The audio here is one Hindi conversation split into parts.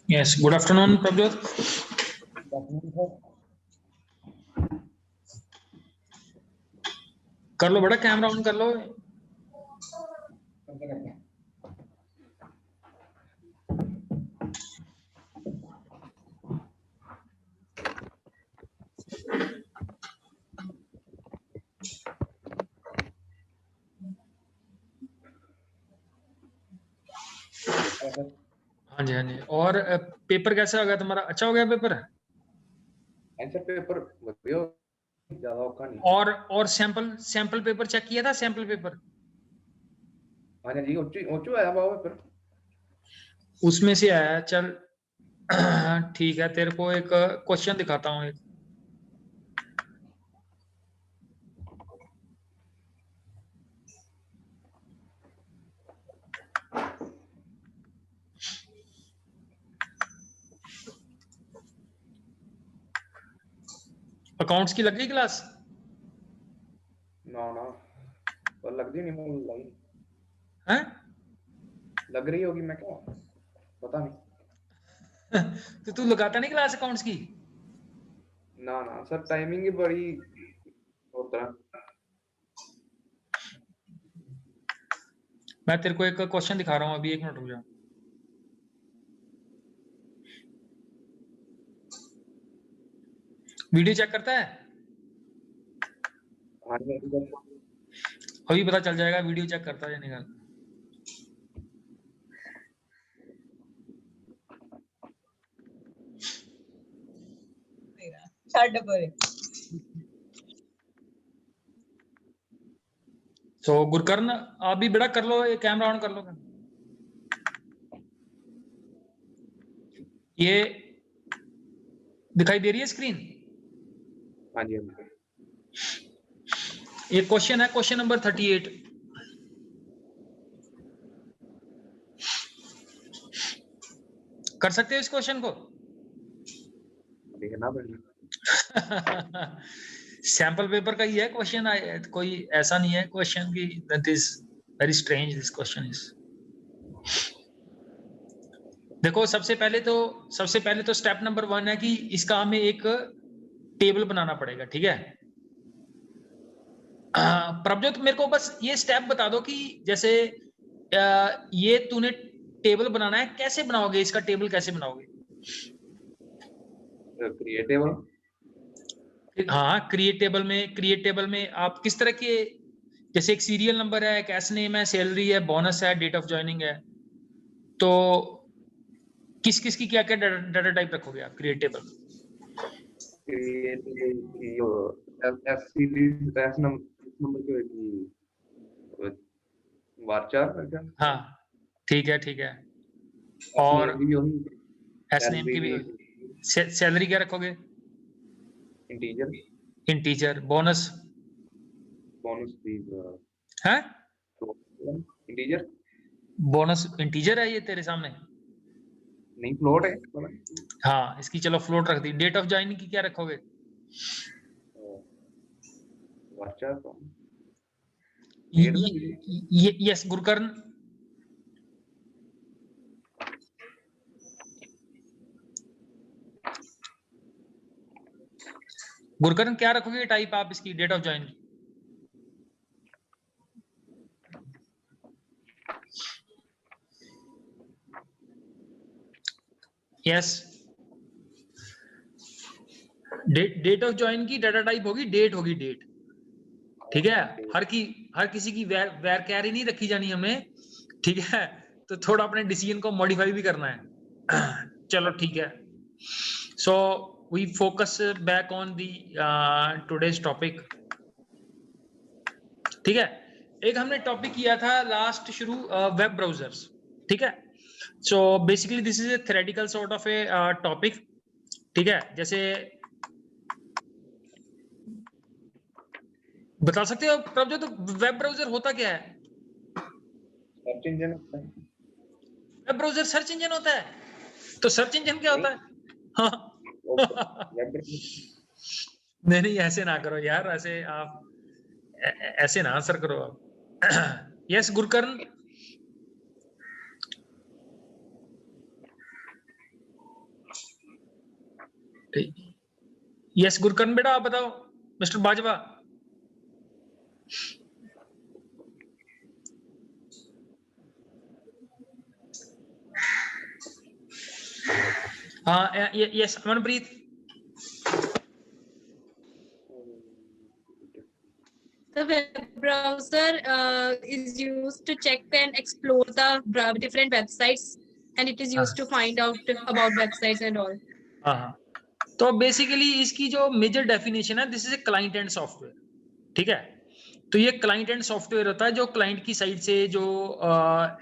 Yes, good afternoon, Prabjot. कर लो बेटा, कैमरा ऑन कर लो। हाँ जी, हाँ जी। और पेपर कैसा हो गया तुम्हारा? अच्छा हो गया पेपर? आंसर पेपर बढ़िया, ज्यादा औखा नहीं। और सैंपल पेपर चेक किया था? सैंपल पेपर हाँ जी, ओचू आया बाबा पेपर, उसमें से आया। चल ठीक है, तेरे को एक क्वेश्चन दिखाता हूँ। एक अकाउंट्स की लग गई क्लास? ना पर लग दी नहीं, मुझे लगी हैं? लग रही होगी, मैं क्या पता नहीं। तो तू लगाता नहीं क्लास अकाउंट्स की? ना सर, टाइमिंग ही बड़ी होता है। मैं तेरे को एक क्वेश्चन दिखा रहा हूँ अभी, 1 मिनट रुक जा। वीडियो चेक करता है? हाँ जी, अभी पता चल जाएगा वीडियो चेक करता है या नहीं करता। तो गुरकर्ण, आप भी बेटा कर लो, ये कैमरा ऑन कर लो। ये दिखाई दे रही है स्क्रीन? हाँ जी। ये क्वेश्चन है, क्वेश्चन नंबर 38। कर सकते हो इस क्वेश्चन को? देखना पड़ेगा। सैंपल पेपर का ही है क्वेश्चन, कोई ऐसा नहीं है क्वेश्चन की that is very strange this question is. देखो, सबसे पहले तो स्टेप नंबर 1 है कि इसका हमें एक टेबल बनाना पड़ेगा, ठीक है? प्रभजोत, मेरे को बस ये स्टेप बता दो कि जैसे ये तूने टेबल बनाना है, कैसे बनाओगे? इसका टेबल कैसे बनाओगे? क्रिएटेबल। हाँ, क्रिएट टेबल में आप किस तरह के, जैसे एक सीरियल नंबर है, एक एस नेम है, सैलरी है, बोनस है, डेट ऑफ ज्वाइनिंग है, तो किस किस की क्या क्या डाटा टाइप रखोगे आप create table? S series, S number जो है कि वार्चार। हाँ, ठीक है। और एस नेम की भी होगी। सैलरी क्या रखोगे? इंटीजर। बोनस भी है? इंटीजर बोनस इंटीजर है ये तेरे सामने? नहीं, फ्लोट है। हाँ, इसकी चलो फ्लोट रख दी। डेट ऑफ ज्वाइनिंग की क्या रखोगे? यस गुरकर्ण। गुरकर्ण क्या रखोगे टाइप आप इसकी डेट ऑफ ज्वाइन की? यस, डेट ऑफ ज्वाइन की डाटा टाइप होगी डेट, ठीक है? हर किसी की वेर कैरी नहीं रखी जानी हमें, ठीक है? तो थोड़ा अपने डिसीजन को मॉडिफाई भी करना है। चलो ठीक है। So we focus back on the today's topic, ठीक है? एक हमने टॉपिक किया था लास्ट शुरू, वेब ब्राउजर्स, ठीक है? So basically this is a theoretical sort of A topic, ठीक है? जैसे बता सकते हो प्रभजोत, तो वेब ब्राउजर होता क्या है? सर्च इंजन होता है। वेब ब्राउजर सर्च इंजन होता है? तो सर्च इंजन क्या होता है? हाँ। नहीं नहीं, ऐसे ना करो यार, ऐसे आप ऐसे ना आंसर करो आप। यस गुरकर्ण। यस गुरकर्ण बेटा, आप बताओ। मिस्टर बाजवा। हाँ yes Amanpreet. The web browser is used to check and explore the different websites, and it is used to find out about websites and all. हाँ हाँ, तो बेसिकली इसकी जो मेजर डेफिनेशन है, this is a client and software. ठीक है, तो ये क्लाइंट एंड सॉफ्टवेयर होता है जो क्लाइंट की साइड से जो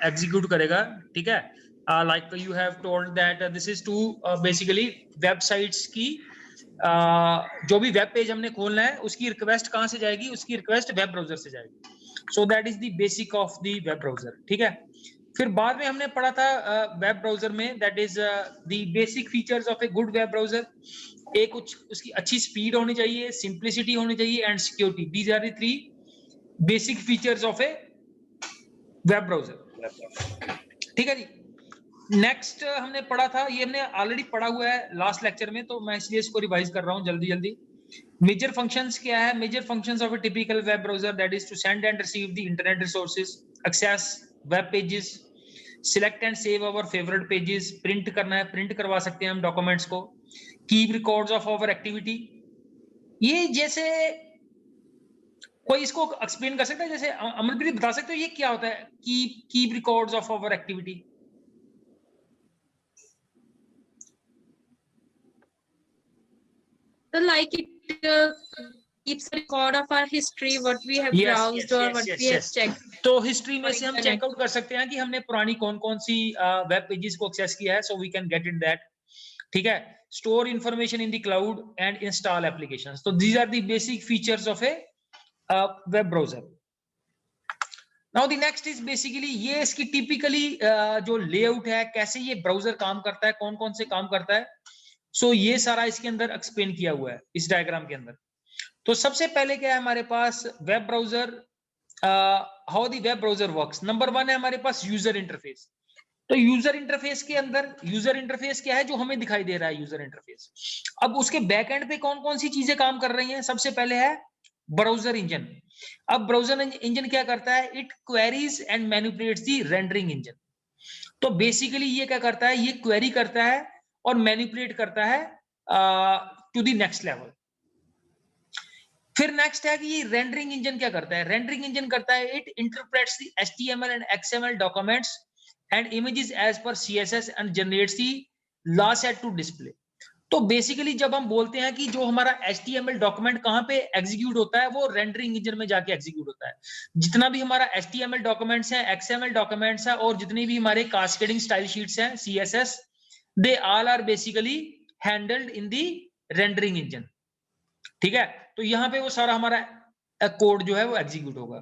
एग्जीक्यूट करेगा। ठीक है, like you have told that this is to basically websites की जो भी वेब पेज हमने खोलना है उसकी रिक्वेस्ट कहां से जाएगी, उसकी रिक्वेस्ट वेब ब्राउजर से जाएगी। So that is the basic of the web browser. ठीक है, फिर बाद में हमने पढ़ा था वेब ब्राउजर में, that is the basic features of a good web browser. एक उसकी अच्छी स्पीड होनी चाहिए, सिंप्लिसिटी होनी चाहिए and security. These are the 3 basic features of a web browser. ठीक है जी। नेक्स्ट हमने पढ़ा था, ये हमने ऑलरेडी पढ़ा हुआ है लास्ट लेक्चर में, तो मैं इसलिए इसको रिवाइज कर रहा हूं जल्दी जल्दी। मेजर फंक्शंस क्या है? Major functions of a typical web browser, that is to send and receive the internet resources, access web pages, select and save our favourite pages, print करना है, प्रिंट करवा सकते हैं हम डॉक्यूमेंट्स को, keep records of our activity. ये जैसे कोई इसको एक्सप्लेन कर सकता है? जैसे अमनप्रीत बता सकते हो ये क्या होता है, keep records of our activity? So like it keeps a record of our history, what we have browsed or what we have checked. तो हिस्ट्री में से हम चेकआउट कर सकते हैं कि हमने पुरानी कौन कौन सी वेब पेजेस को एक्सेस किया है, so we can get it that. ठीक है, store information in the cloud and install applications. तो these are the basic features of a web browser. Now the next is basically ये इसकी टिपिकली जो लेआउट है, कैसे ये ब्राउजर काम करता है, कौन कौन से काम करता है। सो ये सारा इसके अंदर एक्सप्लेन किया हुआ है इस डायग्राम के अंदर। तो सबसे पहले क्या है हमारे पास web browser, how the web browser works. Number 1 है हमारे पास यूजर इंटरफेस। तो यूजर इंटरफेस के अंदर यूजर इंटरफेस क्या है, जो हमें दिखाई दे रहा है यूजर इंटरफेस। अब उसके बैक एंड पे कौन कौन सी चीजें काम कर रही हैं? सबसे पहले है ब्राउजर इंजन। अब ब्राउजर इंजन क्या करता है? It queries and manipulates the rendering engine. तो बेसिकली ये क्या करता है? ये क्वेरी करता है और मैनिपुलेट करता है टू द नेक्स्ट लेवल। फिर नेक्स्ट है कि ये रेंडरिंग इंजन क्या करता है? रेंडरिंग इंजन करता है it interprets the HTML and XML documents and images as per CSS and generates the layout to display. तो बेसिकली जब हम बोलते हैं कि जो हमारा HTML डॉक्यूमेंट कहां पे एग्जीक्यूट होता है, वो रेंडरिंग इंजन में जाके एग्जीक्यूट होता है। जितना भी हमारा HTML डॉक्यूमेंट्स हैं, XML डॉक्यूमेंट्स हैं और जितने भी हमारे कास्केडिंग स्टाइल शीट्स हैं, CSS, they all are basically handled in the rendering engine। ठीक है, तो यहां पे वो सारा हमारा कोड जो है वो एग्जीक्यूट होगा।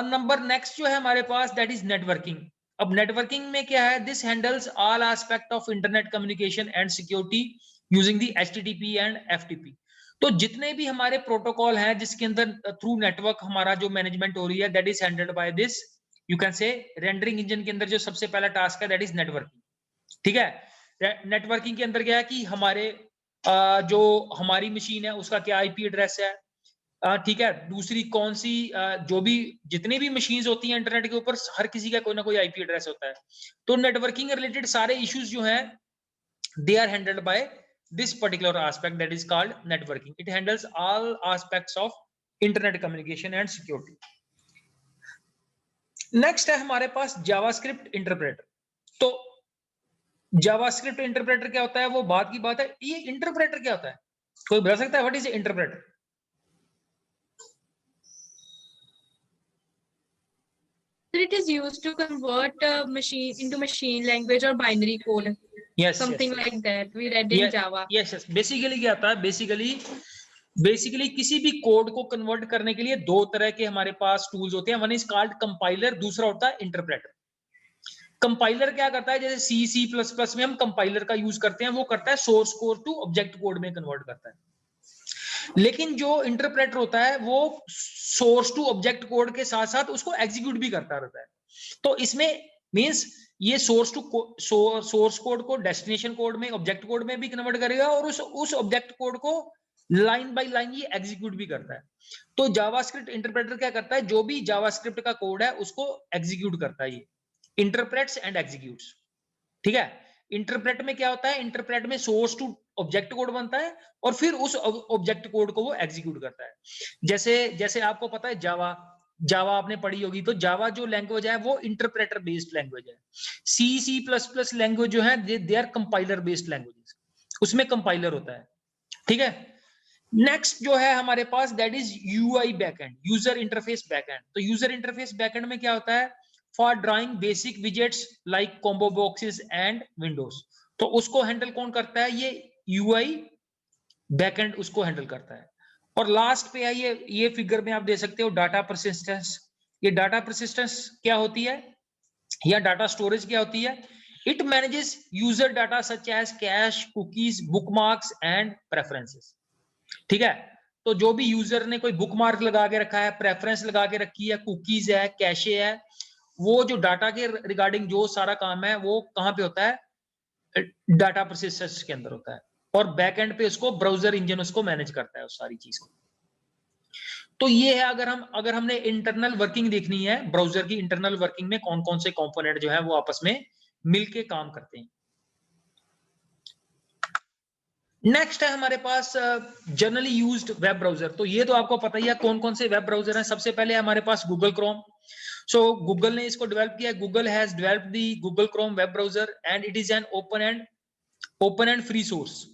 नंबर नेक्स्ट जो है हमारे पास, दैट इज नेटवर्किंग। अब नेटवर्किंग में क्या है? This handles all aspect of internet communication and security using the HTTP and FTP। तो जितने भी हमारे प्रोटोकॉल हैं जिसके अंदर थ्रू नेटवर्क हमारा जो मैनेजमेंट हो रही है, that is handled by this, you can say rendering engine के अंदर जो सबसे पहला टास्क है दैट इज नेटवर्किंग। ठीक है, नेटवर्किंग के अंदर क्या है कि हमारे जो हमारी मशीन है उसका क्या IP एड्रेस है। ठीक है, दूसरी कौन सी जो भी जितनी भी मशीन्स होती हैं इंटरनेट के ऊपर, हर किसी का कोई ना कोई IP एड्रेस होता है। तो नेटवर्किंग रिलेटेड सारे इश्यूज जो हैं, they are handled by this particular aspect that is called networking. It handles all aspects of internet communication and security. Next है हमारे पास जावास्क्रिप्ट इंटरप्रेटर। तो जावास्क्रिप्ट इंटरप्रेटर क्या होता है, वो बात की बात है। ये इंटरप्रेटर क्या होता है, कोई बता सकता है? What is interpreter? It is used to convert machine into machine language or binary code. Yes, something yes, like that we read in Java. Yes. Basically क्या होता है? बेसिकली किसी भी कोड को कन्वर्ट करने के लिए 2 तरह के हमारे पास टूल्स होते हैं। वन इज कॉल्ड कंपाइलर, दूसरा होता है इंटरप्रेटर। कंपाइलर क्या करता है? जैसे C++ में हम कंपाइलर का यूज करते हैं, वो करता है source code to object code में कन्वर्ट करता है। लेकिन जो इंटरप्रेटर होता है वो सोर्स टू ऑब्जेक्ट कोड के साथ साथ उसको एग्जीक्यूट भी करता रहता है। तो इसमें मींस ये सोर्स कोड को डेस्टिनेशन कोड में, ऑब्जेक्ट कोड में भी कन्वर्ट करेगा और उस ऑब्जेक्ट कोड को लाइन बाय लाइन ये एग्जीक्यूट भी करता है। तो जावास्क्रिप्ट इंटरप्रेटर क्या करता है, जो भी जावास्क्रिप्ट का कोड है उसको एग्जीक्यूट करता है, ये इंटरप्रेट्स एंड एग्जीक्यूट्स। ठीक है, इंटरप्रेट में क्या होता है, इंटरप्रेट में सोर्स टू ऑब्जेक्ट कोड बनता है और फिर उस ऑब्जेक्ट कोड को वो एग्जीक्यूट करता है। जैसे आपको पता है जावा आपने पढ़ी होगी, तो जावा जो लैंग्वेज है वो इंटरप्रेटर बेस्ड लैंग्वेज है। C++ लैंग्वेज जो है they are compiler based languages, उसमें कंपाइलर होता है। ठीक है, नेक्स्ट जो है हमारे पास that is UI backend, user interface backend. तो यूजर इंटरफेस बैकएंड में क्या होता है, for drawing basic widgets like combo boxes and windows. तो उसको हैंडल कौन करता है, ये UI बैकएंड उसको हैंडल करता है। और लास्ट पे है ये फिगर में आप दे सकते हो डाटा परसिस्टेंस। ये डाटा परसिस्टेंस क्या होती है या डाटा स्टोरेज क्या होती है, it manages user data such as cache, cookies, bookmarks and preferences. ठीक है, तो जो भी यूजर ने कोई बुकमार्क लगा के रखा है, प्रेफरेंस लगा के रखी है, कुकीज है, कैशे है, वो जो डाटा के रिगार्डिंग जो सारा काम है वो कहां पे होता है, डाटा प्रोसेसर्स के अंदर होता है। और बैक एंड पे उसको ब्राउजर इंजन उसको मैनेज करता है उस सारी चीज को। तो ये है, अगर हमने इंटरनल वर्किंग देखनी है, ब्राउजर की इंटरनल वर्किंग में कौन कौन से कंपोनेंट जो है वो आपस में मिलके काम करते हैं। नेक्स्ट है हमारे पास जनरली यूज्ड वेब ब्राउजर। तो ये तो आपको पता ही है कौन कौन से वेब ब्राउजर हैं। सबसे पहले हमारे पास गूगल क्रोम। सो गूगल ने इसको डेवलप किया, Google has developed the Google Chrome web browser and it is an open and free source.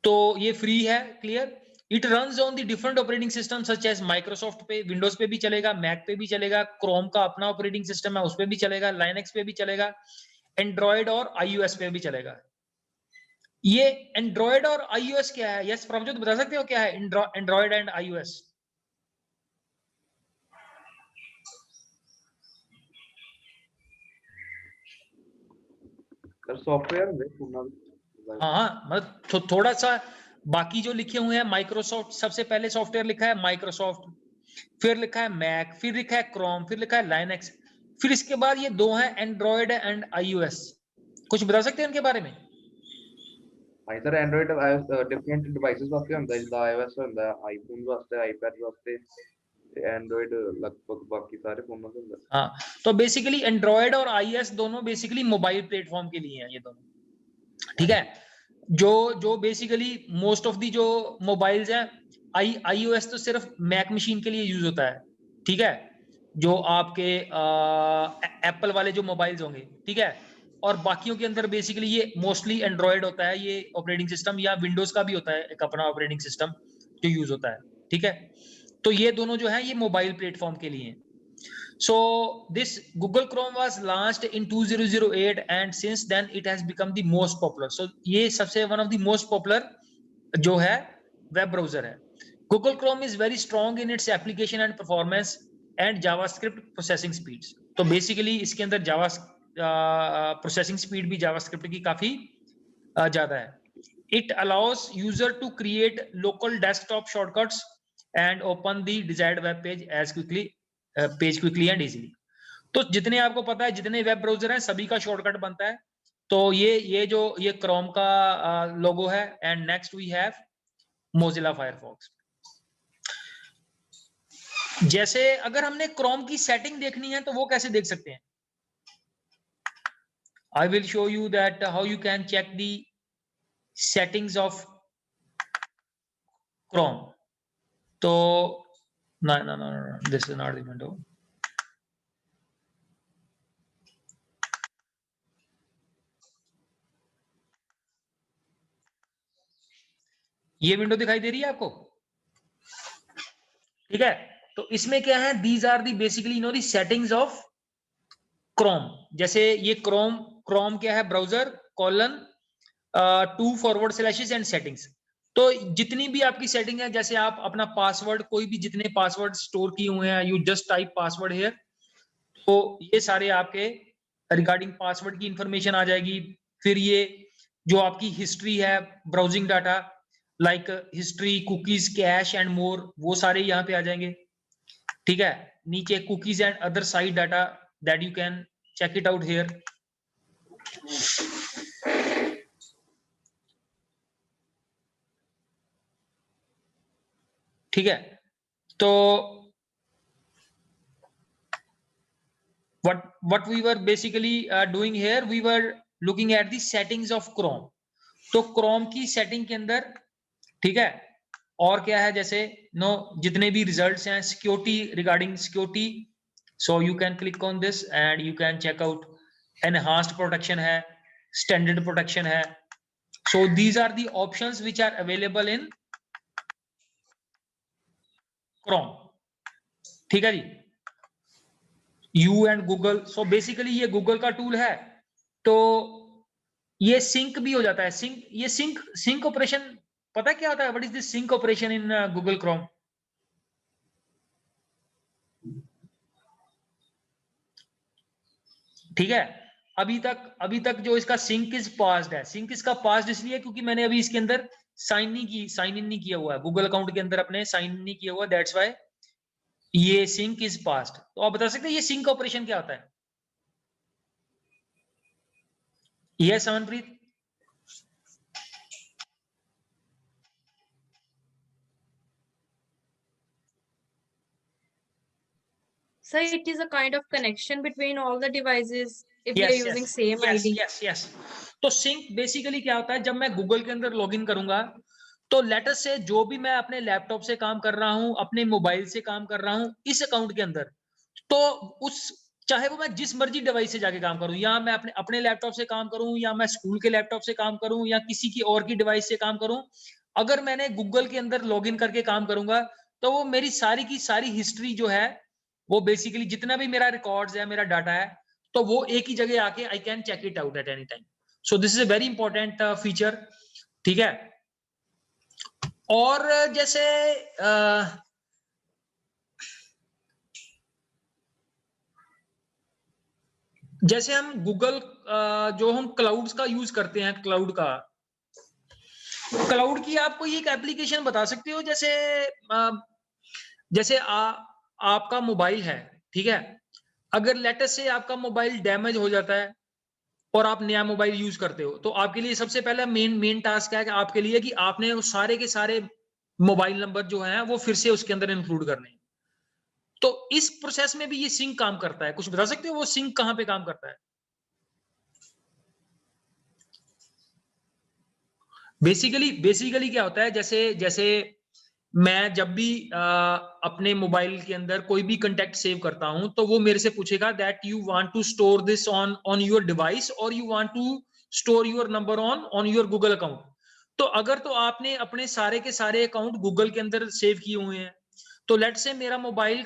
तो ये फ्री है, clear. It runs on the different operating system such as Microsoft पे, विंडोज पे भी चलेगा, मैक पे भी चलेगा, क्रोम का अपना ऑपरेटिंग सिस्टम है उस पे भी चलेगा, लाइनक्स पे भी चलेगा, एंड्रॉइड और iOS पे भी चलेगा। ये एंड्रॉइड और iOS क्या है, यस प्रभजोत बता सकते हो क्या है एंड्रॉइड एंड iOS? सॉफ्टवेयर हाँ, मतलब थोड़ा सा बाकी जो लिखे हुए हैं, माइक्रोसॉफ्ट सबसे पहले सॉफ्टवेयर लिखा है माइक्रोसॉफ्ट, फिर लिखा है मैक, फिर लिखा है क्रोम, फिर लिखा है लाइनक्स, फिर इसके बाद ये दो हैं एंड्रॉइड एंड iOS। कुछ बता सकते हैं उनके बारे में? सर एंड्रॉइड डिफरेंट डिवाइसेस वास्ते ਹੁੰਦਾ ਜਿੱਦਾਂ iOS ਹੁੰਦਾ iPhone ਵਾਸਤੇ iPad ਵਾਸਤੇ एंड्रॉइड लगभग बाकी सारे फोनों से ਹੁੰਦਾ। हाँ, तो बेसिकली एंड्रॉइड और iOS दोनों बेसिकली मोबाइल प्लेटफॉर्म के लिए हैं ये दोनों। ठीक है, जो बेसिकली मोस्ट ऑफ दी जो मोबाइल्स हैं, iOS तो सिर्फ मैक मशीन के लिए यूज होता है। ठीक है, जो आपके एप्पल वाले जो मोबाइल्स होंगे, ठीक है, और बाकियों के अंदर बेसिकली ये मोस्टली एंड्रॉइड होता है ये ऑपरेटिंग सिस्टम, या विंडोज का भी होता है एक अपना ऑपरेटिंग सिस्टम जो यूज होता है। ठीक है, तो ये दोनों जो है ये मोबाइल प्लेटफॉर्म के लिए। So this Google Chrome was launched in 2008 and since then it has become the most popular. So ये सबसे one of the most popular जो है वेब ब्राउजर है। Google Chrome is very strong in its application and performance and JavaScript processing speeds. तो basically इसके अंदर जावा प्रोसेसिंग स्पीड भी जावास्क्रिप्ट की काफी ज्यादा है। It allows user to create local desktop shortcuts and open the desired web page as quickly and easily. तो जितने आपको पता है जितने वेब ब्राउजर हैं सभी का शॉर्टकट बनता है। तो ये क्रोम का लोगो है। And next we have Mozilla Firefox. जैसे अगर हमने क्रोम की सेटिंग देखनी है तो वो कैसे देख सकते हैं, I will show you that how you can check the settings of Chrome. तो no, this is not the window. ये विंडो दिखाई दे रही है आपको? ठीक है, तो इसमें क्या है, these are the basically the settings of Chrome. जैसे ये क्रोम क्या है, browser colon 2 forward slashes and settings. तो जितनी भी आपकी सेटिंग है, जैसे आप अपना पासवर्ड, कोई भी जितने पासवर्ड स्टोर किए हुए हैं, you just type password here, तो ये सारे आपके रिगार्डिंग पासवर्ड की इंफॉर्मेशन आ जाएगी। फिर ये जो आपकी हिस्ट्री है, browsing data, like history, cookies, cache and more, वो सारे यहाँ पे आ जाएंगे। ठीक है, नीचे cookies and other site data that you can check it out here. ठीक है, तो what we were basically doing here, we were looking at the settings of Chrome। तो Chrome की सेटिंग के अंदर, ठीक है, और क्या है, जैसे नो जितने भी रिजल्ट्स हैं, security, regarding security, so you can click on this and you can check out. Enhanced protection है, स्टैंडर्ड प्रोटेक्शन है। So these are the options which are available in Chrome। ठीक है जी, you and Google, so basically ये गूगल का टूल है, तो ये सिंक भी हो जाता है। सिंक, ये सिंक ऑपरेशन पता क्या होता है? What is this sync operation in Google Chrome? ठीक है, अभी तक जो इसका सिंक इज पास्ड है, सिंक इसका पास्ड इसलिए क्योंकि मैंने अभी इसके अंदर साइन इन नहीं किया हुआ है, गूगल अकाउंट के अंदर अपने साइन इन नहीं किया हुआ, दैट्स व्हाई ये सिंक इज पास्ड। तो आप बता सकते हैं ये सिंक ऑपरेशन क्या होता है? Yes Amanpreet. So it is a kind of connection between all the devices if we yes, are using yes, same yes, ID. yes, yes। तो सिंक बेसिकली क्या होता है, जब मैं गूगल के अंदर लॉगिन करूंगा, तो लेटर से जो भी मैं अपने लैपटॉप से काम कर रहा हूं, अपने मोबाइल से काम कर रहा हूं इस अकाउंट के अंदर, तो उस चाहे वो मैं जिस मर्जी डिवाइस से जाके काम करूं, या मैं अपने लैपटॉप से काम करूं, या मैं स्कूल के लैपटॉप से काम करूं, या किसी की और की डिवाइस से काम करूं, अगर मैंने गूगल के अंदर लॉगिन करके काम करूंगा, तो वो मेरी सारी की सारी हिस्ट्री जो है, वो बेसिकली जितना भी मेरा रिकॉर्ड्स है, मेरा डाटा है, तो वो एक ही जगह आके I can check it out at any time. So this is a very important feature. ठीक है, और जैसे जैसे हम गूगल जो हम क्लाउड्स का यूज करते हैं, क्लाउड की आप कोई एक एप्लीकेशन बता सकते हो? जैसे आपका मोबाइल है, ठीक है, अगर लेटेस्ट से आपका मोबाइल डैमेज हो जाता है और आप नया मोबाइल यूज करते हो, तो आपके लिए सबसे पहला मेन टास्क है कि आपके लिए कि आपने उस सारे के सारे मोबाइल नंबर जो हैं वो फिर से उसके अंदर इंक्लूड करने हैं। तो इस प्रोसेस में भी ये सिंक काम करता है। कुछ बता सकते हो वो सिंक कहां पे काम करता है? बेसिकली क्या होता है, जैसे मैं जब भी अपने मोबाइल के अंदर कोई भी कंटेक्ट सेव करता हूं, तो वो मेरे से पूछेगा that you want to store this on your device और you want to store your number on your Google account. तो अगर तो आपने अपने सारे के सारे अकाउंट गूगल के अंदर सेव किए हुए हैं, तो लेट से मेरा मोबाइल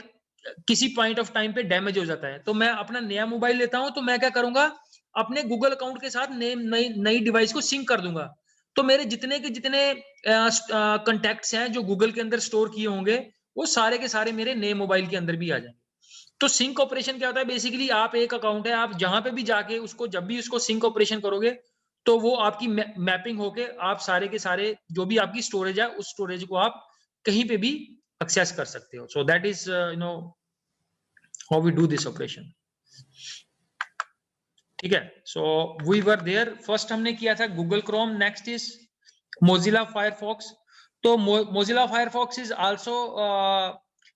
किसी पॉइंट ऑफ टाइम पे डैमेज हो जाता है, तो मैं अपना नया मोबाइल लेता हूं, तो मैं क्या करूंगा, अपने गूगल अकाउंट के साथ नई डिवाइस को सिंक कर दूंगा। तो मेरे जितने के जितने कंटेक्ट्स हैं जो गूगल के अंदर स्टोर किए होंगे, वो सारे के सारे मेरे नए मोबाइल के अंदर भी आ जाएंगे। तो सिंक ऑपरेशन क्या होता है? बेसिकली आप एक अकाउंट है, आप जहां पे भी जाके उसको जब भी उसको सिंक ऑपरेशन करोगे, तो वो आपकी मैपिंग होके आप सारे के सारे जो भी आपकी स्टोरेज है, उस स्टोरेज को आप कहीं पे भी एक्सेस कर सकते हो। So that is how we do this operation. ठीक है, so we were there, first हमने किया था Google Chrome, next is Mozilla Firefox. तो Mozilla Firefox is also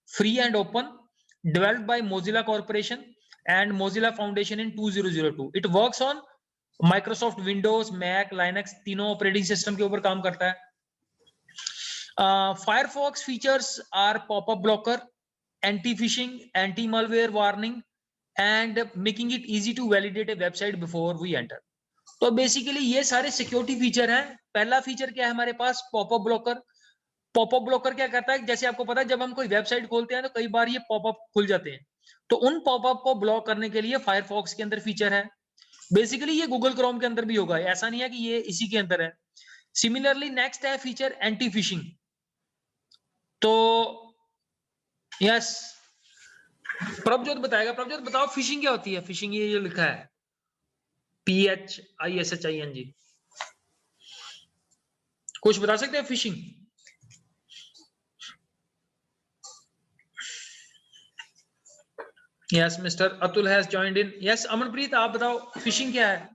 free and open, developed by Mozilla Corporation and Mozilla Foundation in 2002. It works on Microsoft Windows, Mac, Linux, तीनों ऑपरेटिंग सिस्टम के ऊपर काम करता है। Firefox features are pop-up blocker, anti-phishing, anti-malware warning, and making it easy to validate a website before we enter. तो बेसिकली ये सारे सिक्योरिटी फीचर हैं। पहला फीचर क्या है हमारे पास? Popup blocker. पॉपअप ब्लॉकर क्या करता है, जैसे आपको पता है जब हम कोई वेबसाइट खोलते हैं तो कई बार ये पॉपअप खुल जाते हैं, तो उन पॉपअप को ब्लॉक करने के लिए फायरफॉक्स के अंदर फीचर है। बेसिकली ये गूगल क्रोम के अंदर भी होगा, ऐसा नहीं है कि ये इसी के अंदर है। सिमिलरली नेक्स्ट है फीचर एंटी फिशिंग। तो यस, प्रभजोत बताएगा। प्रभजोत बताओ फिशिंग क्या होती है? फिशिंग ये जो लिखा है PHISHING। कुछ बता सकते हैं fishing? Yes, mister Atul has joined in. Yes, Amanpreet आप बताओ फिशिंग क्या है?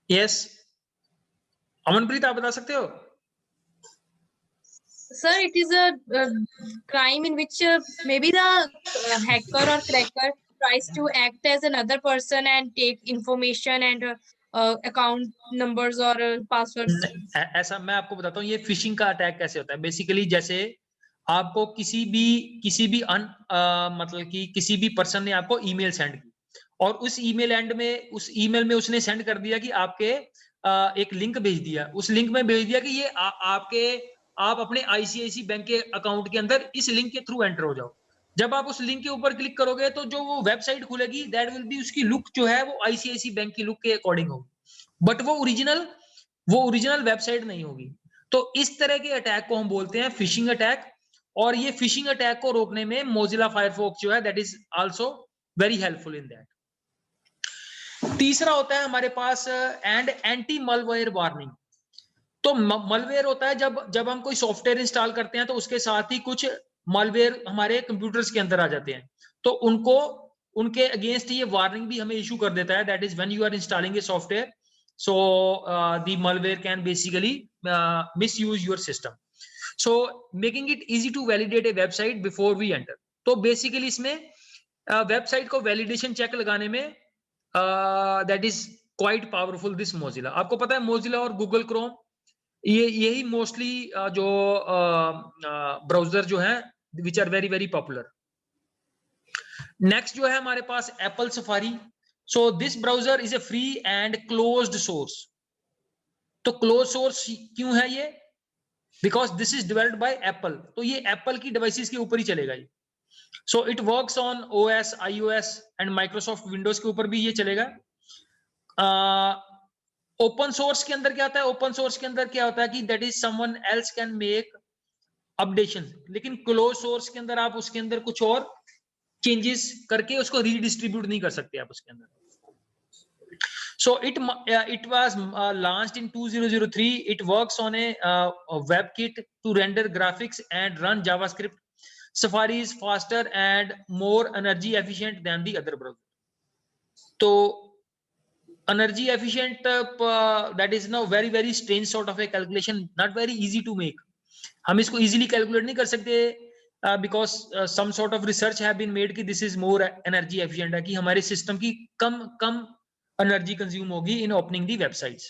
यस, अमनप्रीत आप बता सकते हो? Sir, it is a crime in which maybe the hacker or cracker tries to act as another person and take information and account numbers or passwords. ऐसा मैं आपको बताता हूँ ये फिशिंग का अटैक कैसे होता है। बेसिकली जैसे आपको किसी भी मतलब कि किसी भी पर्सन ने आपको ईमेल सेंड की और उस ईमेल में उसने सेंड कर दिया कि आपके एक लिंक भेज दिया, उस लिंक में भेज दिया कि ये आप अपने आईसीआईसी बैंक के अकाउंट के अंदर इस लिंक के थ्रू एंटर हो जाओ। जब आप उस लिंक के ऊपर क्लिक करोगे तो जो वो वेबसाइट खुलेगी दैट विल बी, उसकी लुक जो है वो आईसीआईसी बैंक की लुक के अकॉर्डिंग होगी, बट वो ओरिजिनल वेबसाइट नहीं होगी। तो इस तरह के अटैक को हम बोलते हैं फिशिंग अटैक, और ये फिशिंग अटैक को रोकने में मोजिला फायरफॉक्स जो है that is also very helpful in that. तीसरा होता है हमारे पास एंड एंटी मलवेयर वार्निंग। तो मलवेयर होता है जब हम कोई सॉफ्टवेयर इंस्टॉल करते हैं तो उसके साथ ही कुछ मलवेयर हमारे कंप्यूटर्स के अंदर आ जाते हैं, तो उनके अगेंस्ट ये वार्निंग भी हमें इशू कर देता है, that is when you are installing a software, so the malware can basically misuse your system, so making it easy to validate a website before we enter। तो बेसिकली इसमें वेबसाइट को वैलिडेशन चेक लगाने में that is quite powerful this Mozilla. आपको पता है मोजिला और गूगल क्रोम यही मोस्टली जो ब्राउजर जो है which are very very popular. Next जो है हमारे पास Apple Safari. So this browser is a free and closed source। तो closed source क्यों है ये? Because this is developed by Apple। तो ये Apple की डिवाइसेस के ऊपर ही चलेगा ये। So it works on OS, iOS and Microsoft Windows के ऊपर भी ये चलेगा। ओपन सोर्स के अंदर क्या आता है? ओपन सोर्स के अंदर क्या होता है कि that is someone else can make updation, लेकिन क्लोज सोर्स के अंदर आप उसके अंदर कुछ और चेंजेस करके उसको रीडिस्ट्रीब्यूट नहीं कर सकते आप उसके अंदर। So it was launched in 2003। It works on a WebKit to render graphics and run JavaScript। Safari is faster and more energy efficient than the other browser। तो energy efficient that is now very very strange sort of a calculation, not very easy to make। हम इसको easily calculate नहीं कर सकते because some sort of research have been made कि this is more energy efficient है, कि हमारे सिस्टम की कम एनर्जी कंज्यूम होगी in opening the websites.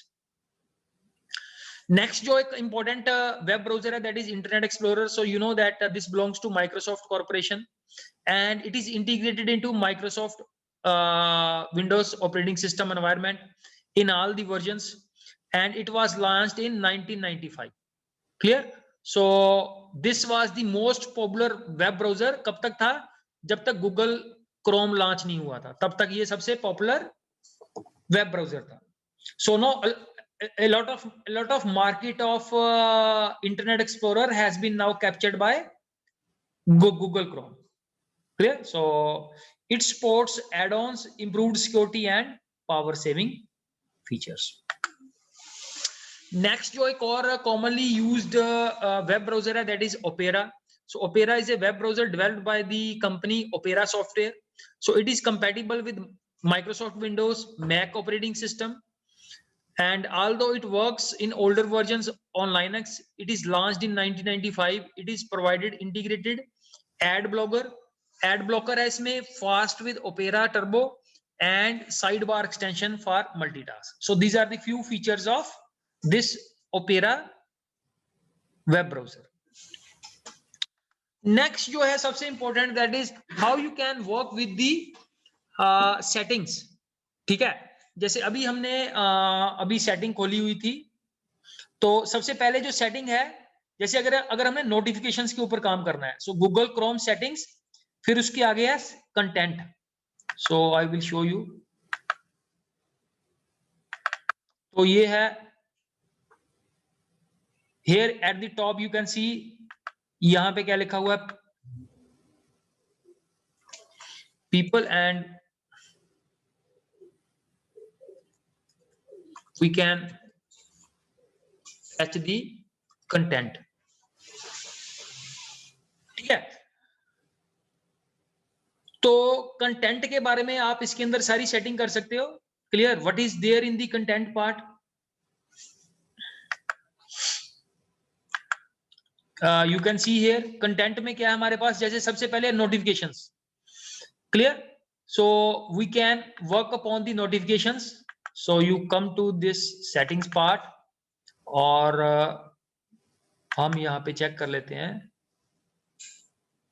Next जो एक इंपॉर्टेंट वेब ब्राउजर है that is Internet Explorer. So you know that this belongs to Microsoft corporation and it is integrated into Microsoft Windows operating system environment in all the versions and it was launched in 1995। Clear? So this was the most popular web browser. कब तक था? जब तक गूगल क्रोम लॉन्च नहीं हुआ था, तब तक ये सबसे पॉपुलर वेब ब्राउजर था। So now a lot of market of Internet Explorer has been now captured by Google Chrome। Clear? So it supports add-ons, improved security and power saving features। Next जो एक और commonly used web browser है that is Opera। So Opera is a web browser developed by the company Opera Software। So it is compatible with Microsoft Windows, Mac operating system, and although it works in older versions on Linux, it is launched in 1995। It is provided integrated ad blocker है इसमें, fast with Opera Turbo and sidebar extension for multitask। So these are the few features of this Opera web browser। Next जो है सबसे important that is how you can work with the settings. ठीक है, जैसे अभी हमने अभी सेटिंग खोली हुई थी, तो सबसे पहले जो सेटिंग है, जैसे अगर हमें नोटिफिकेशंस के ऊपर काम करना है, सो गूगल क्रोम सेटिंग्स, फिर उसके आगे है content. So I will show you. तो ये है here at the top you can सी, यहां पे क्या लिखा हुआ है? People and we can fetch the content. ठीक है, तो कंटेंट के बारे में आप इसके अंदर सारी सेटिंग कर सकते हो. Clear? What is there in the content part? You can see here content में क्या है हमारे पास. जैसे सबसे पहले notifications. Clear? So we can work upon the notifications. So you come to this settings part और हम यहाँ पे चेक कर लेते हैं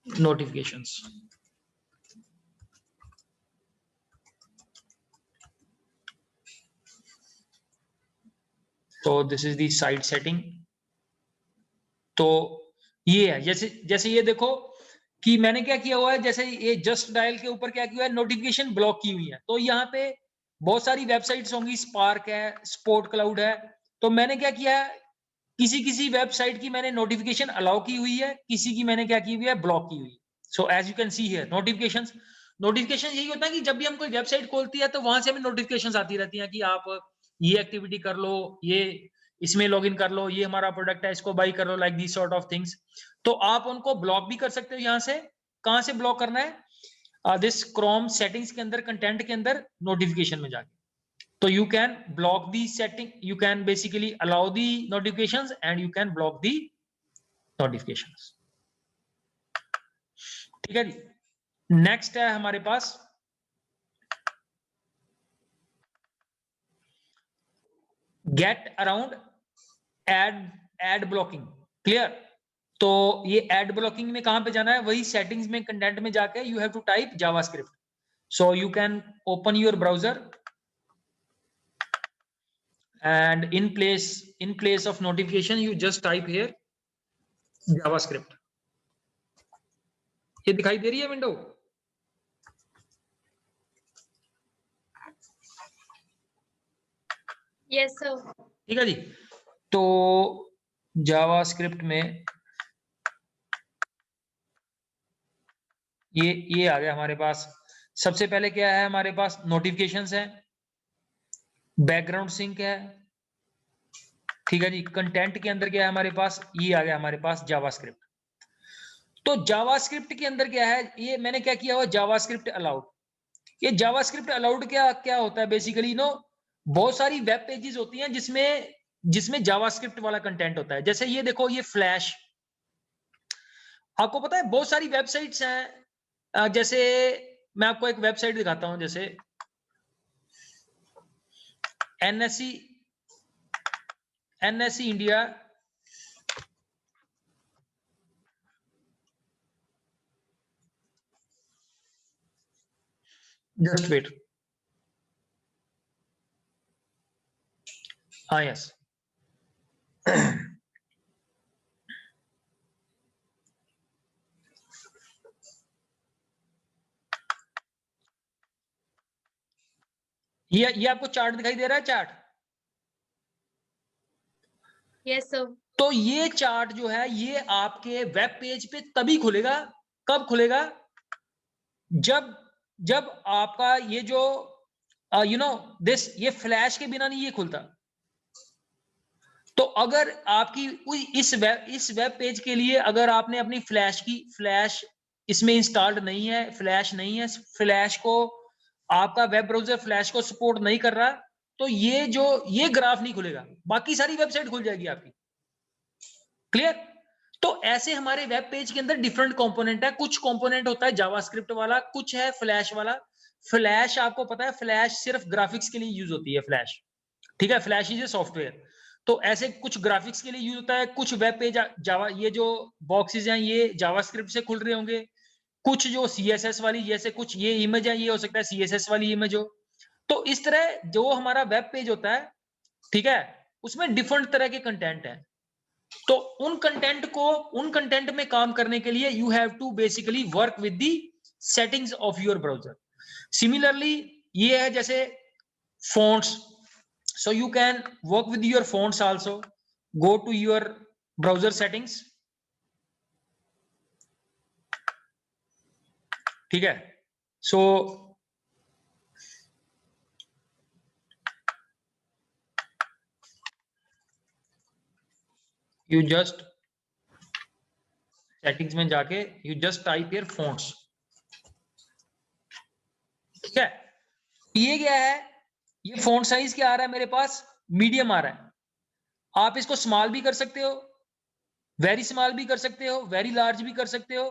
नोटिफिकेशंस. तो this is the site setting. तो ये है, जैसे ये देखो कि मैंने क्या किया हुआ है. जैसे ये जस्ट डायल के ऊपर क्या किया है, नोटिफिकेशन ब्लॉक की हुई है. तो यहाँ पे बहुत सारी वेबसाइट्स होंगी, स्पार्क है, स्पोर्ट क्लाउड है. तो मैंने क्या किया है, किसी वेबसाइट की मैंने नोटिफिकेशन अलाउ की हुई है, किसी की मैंने क्या की हुई है, ब्लॉक की हुई. So as you can see here notification यही होता है कि जब भी हम कोई वेबसाइट खोलती है तो वहां से हमें नोटिफिकेशन आती रहती है कि आप ये एक्टिविटी कर लो, ये इसमें लॉगिन कर लो, ये हमारा प्रोडक्ट है, इसको बाई कर लो, like this sort of things. तो आप उनको ब्लॉक भी कर सकते हो. यहाँ से कहां से ब्लॉक करना है, दिस क्रोम सेटिंग्स के अंदर, कंटेंट के अंदर, नोटिफिकेशन में जाके. तो you can block the setting, you can basically allow the notifications and you can block the notifications. ठीक है जी. नेक्स्ट है हमारे पास get around ad blocking. Clear? तो ये एड ब्लॉकिंग में कहां पे जाना है, वही सेटिंग्स में, कंटेंट में जाके you have to type JavaScript. So you can open your browser and in place of notification you just type here javascript. ये दिखाई दे रही है विंडो? Yes, sir. ठीक है जी. तो जावास्क्रिप्ट में ये आ गया हमारे पास. सबसे पहले क्या है हमारे पास, नोटिफिकेशंस है, बैकग्राउंड सिंक है. ठीक है जी. कंटेंट के अंदर क्या है हमारे पास, ये आ गया हमारे पास जावास्क्रिप्ट. तो जावास्क्रिप्ट के अंदर क्या है, ये मैंने क्या किया हुआ, जावास्क्रिप्ट अलाउड. ये जावास्क्रिप्ट अलाउड क्या होता है बेसिकली, बहुत सारी वेब पेजेस होती हैं जिसमें जावास्क्रिप्ट वाला कंटेंट होता है. जैसे ये देखो, ये फ्लैश, आपको पता है बहुत सारी वेबसाइट्स हैं. जैसे मैं आपको एक वेबसाइट दिखाता हूं, जैसे एनएससी इंडिया. Just wait. हाँ, यस. ये आपको चार्ट दिखाई दे रहा है, चार्ट? Yes, sir. तो ये चार्ट जो है, ये आपके वेब पेज पे तभी खुलेगा. कब खुलेगा? जब आपका ये जो ये फ्लैश के बिना नहीं ये खुलता. तो अगर आपकी इस वेब पेज के लिए अगर आपने अपनी फ्लैश इसमें इंस्टॉल्ड नहीं है, फ्लैश को आपका वेब ब्राउजर फ्लैश को सपोर्ट नहीं कर रहा, तो ये ग्राफ नहीं खुलेगा, बाकी सारी वेबसाइट खुल जाएगी आपकी. क्लियर? तो ऐसे हमारे वेब पेज के अंदर डिफरेंट कंपोनेंट है. कुछ कंपोनेंट होता है जावास्क्रिप्ट वाला, कुछ है फ्लैश वाला. फ्लैश आपको पता है, फ्लैश सिर्फ ग्राफिक्स के लिए यूज होती है, फ्लैश. ठीक है, फ्लैश इज ए सॉफ्टवेयर. तो ऐसे कुछ ग्राफिक्स के लिए यूज होता है, कुछ वेब पेज जावा, ये जो बॉक्सेस हैं ये जावास्क्रिप्ट से खुल रहे होंगे. कुछ जो सीएसएस वाली, जैसे कुछ ये इमेज है, ये हो सकता है सीएसएस वाली इमेज हो. तो इस तरह जो हमारा वेब पेज होता है, ठीक है, उसमें डिफरेंट तरह के कंटेंट है. तो उन कंटेंट में काम करने के लिए you have to basically work with the settings of your browser. Similarly ये है जैसे fonts. So you can work with your fonts also. Go to your browser settings. ठीक है. So यू जस्ट सेटिंग्स में जाके you just type here fonts, ठीक है। ये क्या है, ये फॉन्ट साइज क्या आ रहा है मेरे पास, मीडियम आ रहा है। आप इसको स्मॉल भी कर सकते हो, वेरी स्मॉल भी कर सकते हो, वेरी लार्ज भी कर सकते हो,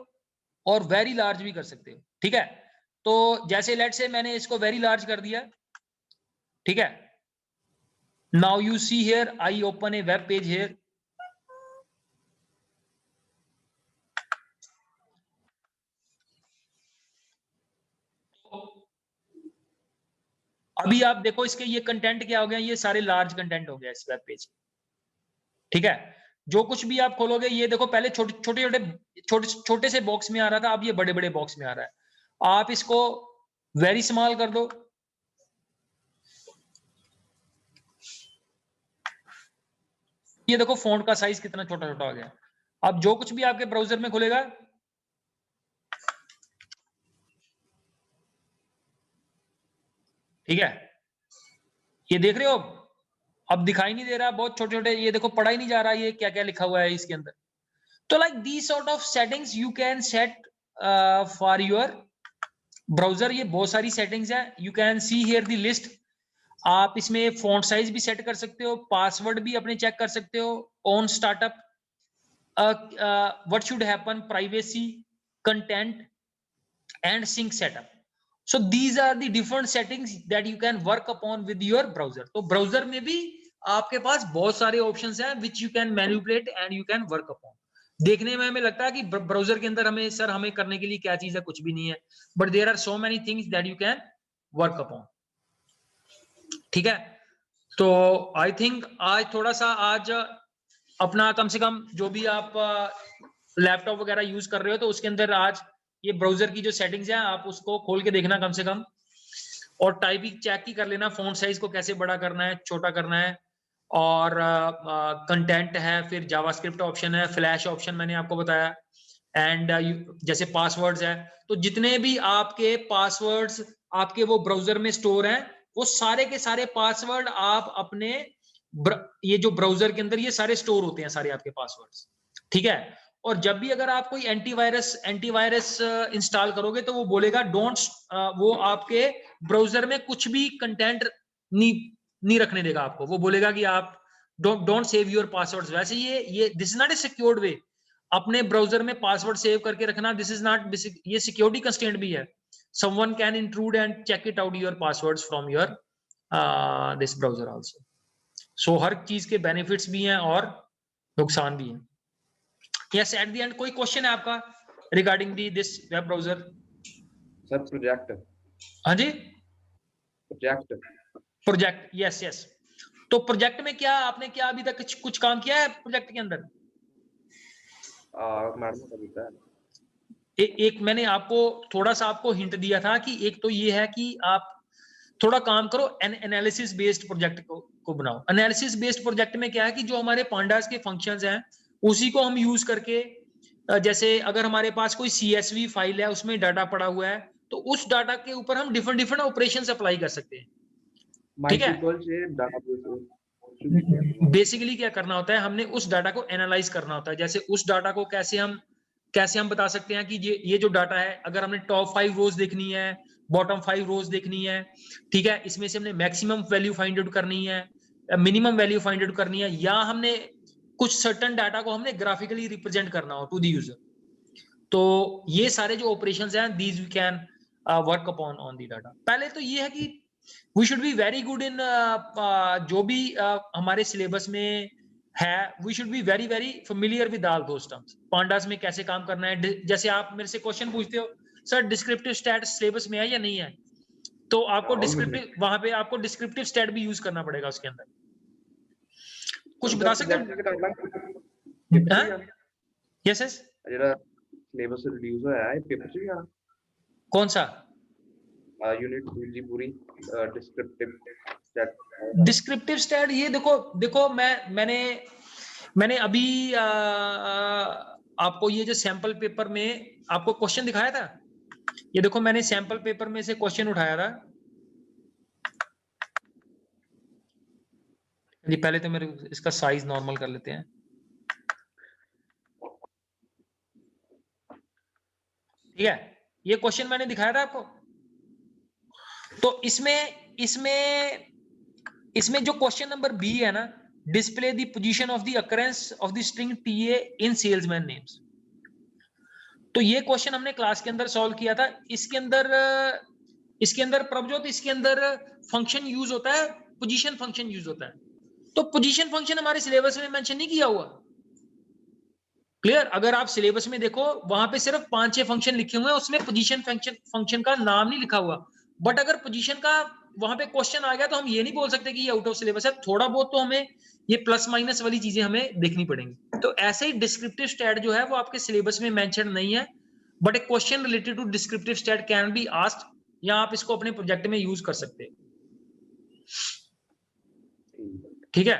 और वेरी लार्ज भी कर सकते हो, ठीक है। तो जैसे लेट से मैंने इसको वेरी लार्ज कर दिया, ठीक है। Now you see here I open A web page here, अभी आप देखो इसके ये कंटेंट क्या हो गया, ये सारे लार्ज कंटेंट हो गया इस वेब पेज, ठीक है। जो कुछ भी आप खोलोगे, ये देखो पहले छोटे से बॉक्स में आ रहा था, अब ये बड़े बड़े बॉक्स में आ रहा है। आप इसको वेरी स्मॉल कर दो, ये देखो फॉन्ट का साइज कितना छोटा छोटा हो गया। अब जो कुछ भी आपके ब्राउजर में खुलेगा, ठीक है, ये देख रहे हो अब दिखाई नहीं दे रहा, बहुत छोटे छोटे, ये देखो पढ़ा ही नहीं जा रहा ये क्या क्या लिखा हुआ है इसके अंदर। तो like these sort of settings you can set for your browser. ये बहुत सारी सेटिंग्स है, you can see here the list. आप इसमें फॉन्ट साइज भी सेट कर सकते हो, पासवर्ड भी अपने चेक कर सकते हो, on startup, what should happen, privacy, content and sync setup. So these are the different settings that you can work upon with your browser. तो ब्राउजर में भी आपके पास बहुत सारे ऑप्शंस हैं which you can manipulate and you can work upon. देखने में हमें लगता है कि ब्राउजर के अंदर हमें करने के लिए क्या चीज है, कुछ भी नहीं है, but there are so many things that you can work upon, ठीक है। तो आई थिंक आज अपना कम से कम जो भी आप लैपटॉप वगैरह यूज कर रहे हो, तो उसके अंदर आज ये ब्राउजर की जो सेटिंग्स है आप उसको खोल के देखना कम से कम, और टाइपिंग चेक ही कर लेना, फॉन्ट साइज को कैसे बड़ा करना है, छोटा करना है, और कंटेंट है, फिर जावास्क्रिप्ट ऑप्शन है, फ्लैश ऑप्शन मैंने आपको बताया, एंड जैसे पासवर्ड्स है। तो जितने भी आपके पासवर्ड्स आपके वो ब्राउजर में स्टोर हैं, वो सारे के सारे पासवर्ड आप अपने ये जो ब्राउजर के अंदर ये सारे स्टोर होते हैं, सारे आपके पासवर्ड्स, ठीक है। और जब भी अगर आप कोई एंटीवायरस इंस्टॉल करोगे, तो वो बोलेगा डोंट, वो आपके ब्राउजर में कुछ भी कंटेंट नहीं रखने देगा आपको, वो बोलेगा कि आप डोंट सेव योर पासवर्ड्स। वैसे ये this is not a secured way अपने ब्राउजर में पासवर्ड सेव करके रखना, दिस इज नॉट, ये सिक्योरिटी कंस्ट्रेंट भी है। Someone can intrude and check it out your passwords from your this browser also. So हर चीज के बेनिफिट्स भी हैं और नुकसान भी हैं। यस, एट द एंड कोई क्वेश्चन है आपका regarding this web browser? Sir project, हाँ जी, प्रोजेक्ट, यस। तो प्रोजेक्ट में क्या आपने क्या अभी तक कुछ काम किया है प्रोजेक्ट के अंदर? मैडम का बताया है। एक मैंने आपको थोड़ा सा आपको हिंट दिया था कि एक तो ये है कि आप थोड़ा काम करो, एनालिसिस बेस्ड प्रोजेक्ट को बनाओ। एनालिसिस बेस्ड प्रोजेक्ट में क्या है कि जो हमारे पांडास के फंक्शंस हैं उसी को हम यूज करके, जैसे अगर हमारे पास कोई CSV फाइल है उसमें डाटा पड़ा हुआ है, तो उस डाटा के ऊपर हम डिफरेंट ऑपरेशंस अप्लाई कर सकते हैं, ठीक है। बेसिकली क्या करना होता है, हमने उस डाटा को एनालाइज करना होता है। जैसे उस डाटा को कैसे हम बता सकते हैं कि ये जो डाटा है, अगर हमने टॉप 5 रोज देखनी है, बॉटम 5 रोज देखनी है, ठीक है, इसमें से हमने मैक्सिमम वैल्यू फाइंड आउट करनी है, मिनिमम वैल्यू फाइंड आउट करनी है, या हमने कुछ सर्टेन डाटा को हमने ग्राफिकली रिप्रेजेंट करना हो टू द यूजर, तो ये सारे जो ऑपरेशंस हैं these we can work upon on the data. पहले तो ये है कि we should be very good in, जो भी हमारे सिलेबस में है, we should be very familiar with all those terms. Pandas में कैसे काम करना है, जैसे आप मेरे से क्वेश्चन पूछते हो सर डिस्क्रिप्टिव स्टैट सिलेबस में है या नहीं है, तो आपको डिस्क्रिप्टिव, वहां पे आपको डिस्क्रिप्टिव स्टैट भी यूज करना पड़ेगा उसके अंदर। कुछ बता सकते हो? यस ਜਿਹੜਾ ਸਿਲੇਬਸ ਰਿਡਿਊਸ ਹੋਇਆ ਹੈ ਪੇਪਰ ਚ ਵੀ ਆਣਾ कौन सा यूनिट जी पूरी डिस्क्रिप्टिव स्टैट? ये देखो मैंने अभी आपको ये जो सैंपल पेपर में आपको क्वेश्चन दिखाया था, ये देखो मैंने सैंपल पेपर में से क्वेश्चन उठाया था जी। पहले तो मेरे इसका साइज नॉर्मल कर लेते हैं। ठीक है, ये क्वेश्चन मैंने दिखाया था आपको। तो इसमें जो क्वेश्चन नंबर बी है ना, display the position of the occurrence of the string TA in salesman names. तो ये क्वेश्चन हमने क्लास के अंदर सॉल्व किया था। इसके अंदर प्रभजोत, इसके अंदर फंक्शन यूज होता है, पोजीशन फंक्शन यूज होता है। तो पोजीशन फंक्शन हमारे सिलेबस में मेंशन नहीं किया हुआ। क्लियर? अगर आप सिलेबस में देखो, वहां पे सिर्फ 5-6 फंक्शन लिखे हुए हैं, उसमें पोजीशन फंक्शन का नाम नहीं लिखा हुआ। बट अगर पोजीशन का वहां पे क्वेश्चन आ गया तो हम ये नहीं बोल सकते कि ये आउट ऑफ सिलेबस है। थोड़ा बहुत तो हमें ये प्लस माइनस वाली चीजें हमें देखनी पड़ेंगी। तो ऐसे ही डिस्क्रिप्टिव स्टैट जो है वो आपके सिलेबस में मेंशन नहीं है, but a question related to descriptive stat can be asked, या आप इसको अपने प्रोजेक्ट में यूज कर सकते हैं। ठीक है,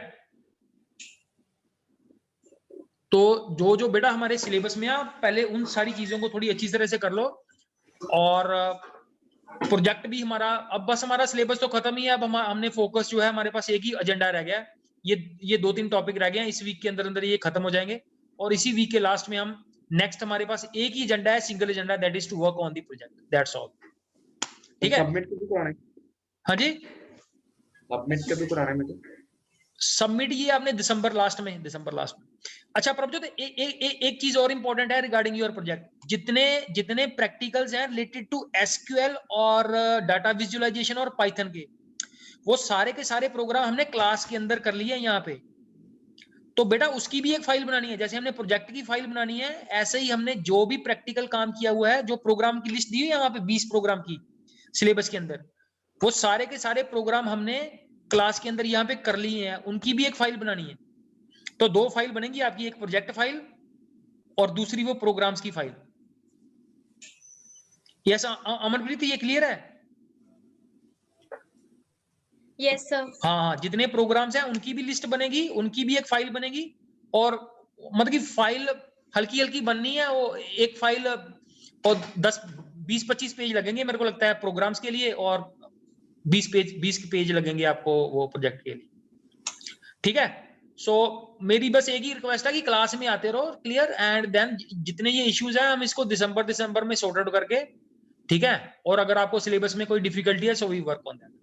तो जो जो बेटा हमारे सिलेबस में है, पहले उन सारी चीजों को थोड़ी अच्छी तरह से कर लो। और प्रोजेक्ट भी हमारा, अब बस हमारा सिलेबस तो खत्म ही है। अब हमने फोकस जो है, हमारे पास एक ही एजेंडा रह गया है, ये 2-3 टॉपिक रह गए हैं। इस वीक के अंदर अंदर ये खत्म हो जाएंगे, और इसी वीक के लास्ट में हम नेक्स्ट, हमारे पास एक ही एजेंडा है, single agenda, that is to work on the project, that's all. ठीक है, सबमिट कभी कराना है? हाँ जी, सबमिट कभी कराना है मुझे? सबमिट ये आपने दिसंबर लास्ट में। अच्छा प्रभजोत, एक चीज और इंपॉर्टेंट है रिगार्डिंग योर प्रोजेक्ट। जितने प्रैक्टिकल्स हैं रिलेटेड टू एसक्यूएल और डाटा विजुअलाइजेशन और पाइथन के, वो सारे के सारे प्रोग्राम हमने क्लास के अंदर कर लिए हैं यहाँ पे। तो बेटा उसकी भी एक फाइल बनानी है, जैसे हमने प्रोजेक्ट की फाइल बनानी है, ऐसे ही हमने जो भी प्रैक्टिकल काम किया हुआ है, जो प्रोग्राम की लिस्ट दी हुई है यहाँ पे 20 प्रोग्राम की सिलेबस के अंदर, वो सारे के सारे प्रोग्राम हमने क्लास के अंदर यहाँ पे कर लिए हैं, उनकी भी एक फाइल बनानी है। तो 2 फाइल बनेंगी आपकी, एक प्रोजेक्ट फाइल और दूसरी वो प्रोग्राम्स की फाइल। यस अमरप्रीत, ये क्लियर है? Yes sir. हाँ, जितने प्रोग्राम्स हैं उनकी भी लिस्ट बनेगी, उनकी भी एक फाइल बनेगी। और मतलब कि फाइल हल्की हल्की बननी है, वो एक फाइल और 10-20-25 पेज लगेंगे मेरे को लगता है प्रोग्राम्स के लिए, और 20 पेज लगेंगे आपको वो प्रोजेक्ट के लिए। ठीक है, सो मेरी बस एक ही रिक्वेस्ट है कि क्लास में आते रहो, क्लियर, एंड देन जितने ये इश्यूज हैं हम इसको दिसंबर में सॉर्ट आउट करके, ठीक है। और अगर आपको सिलेबस में कोई डिफिकल्टी है, so we work on that.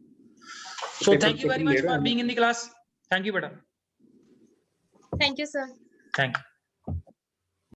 So thank you very much for being in the class. Thank you, beta. Thank you, sir. Thank you.